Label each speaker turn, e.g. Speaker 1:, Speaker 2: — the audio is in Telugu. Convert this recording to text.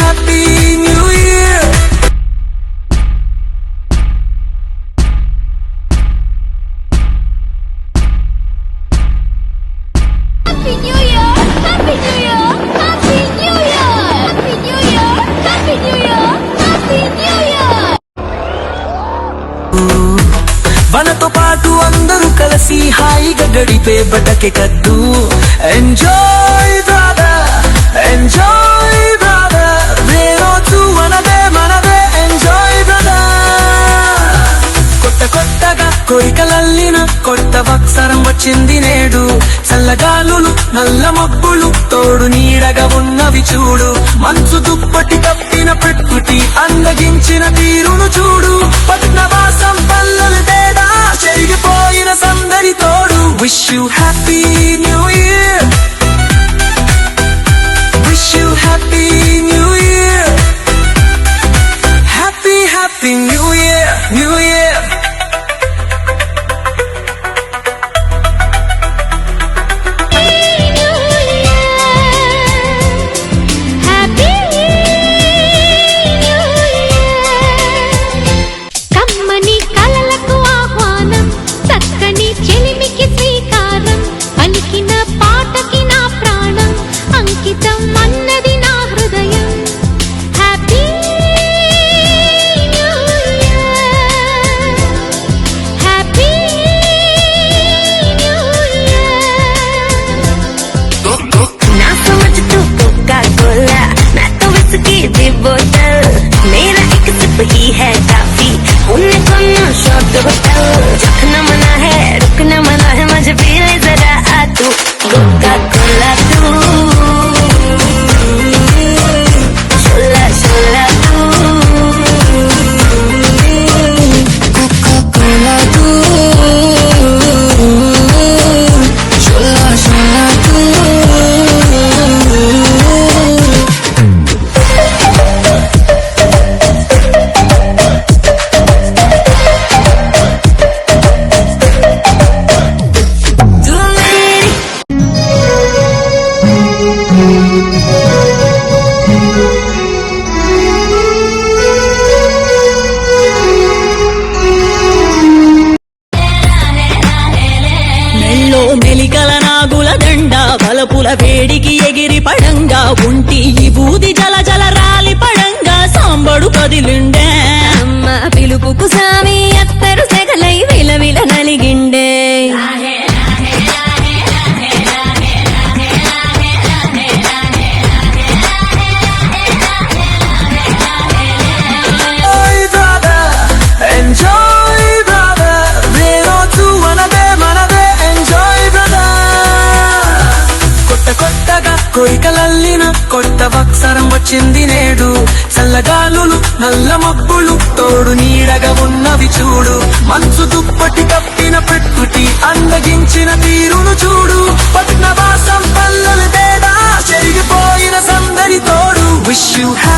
Speaker 1: happy new year.
Speaker 2: Happy New Year! Happy New Year! Happy New Year! Happy New Year! Happy New Year! Happy New Year!
Speaker 1: మనతో పాటు అందరూ కలిసి హాయిగా గడిపే బటకే కద్దు. ఎంజాయ్ బ్రదర్, ఎంజాయ్ బ్రదర్, రోజు మనదే మనదే ఎంజాయ్ బ్రదర్. కొత్తగా కోరికలల్లిన కొత్త వత్సరం వచ్చింది నేడు. చల్లగాలులు నల్ల మబ్బులు తోడు నీడగా ఉన్నవి చూడు. మంచు దుప్పటి కప్పిన ప్రకృతి అందగించిన తీరును చూడు. పట్నవాసం పల్లెలు తేడా చెరిగిపోయిన సందడి తోడు. Wish you happy new year. Wish you happy new year. Happy happy new year, new year.
Speaker 3: మెలికల నాగుల దండ బలపుల వేడికి ఎగిరి పడంగా ఉంటి ఈ బూది జల జల రాలి పడంగా సాంబడు కదిలిండే.
Speaker 2: అమ్మ పిలుపుకు సామి అత్తరు సెగలై విలవిల నలిగిండే.
Speaker 1: కోరికలల్లిన కొత్త వత్సరం వచ్చింది నేడు. చల్లగాలులు నల్ల మబ్బులు తోడు నీడగా ఉన్నవి చూడు. మంచు దుప్పటి కప్పిన ప్రకృతి అందగించిన తీరును చూడు. పట్నవాసం పల్లెలు తేడా చెరిగిపోయిన సందడి తోడు. Wish you happy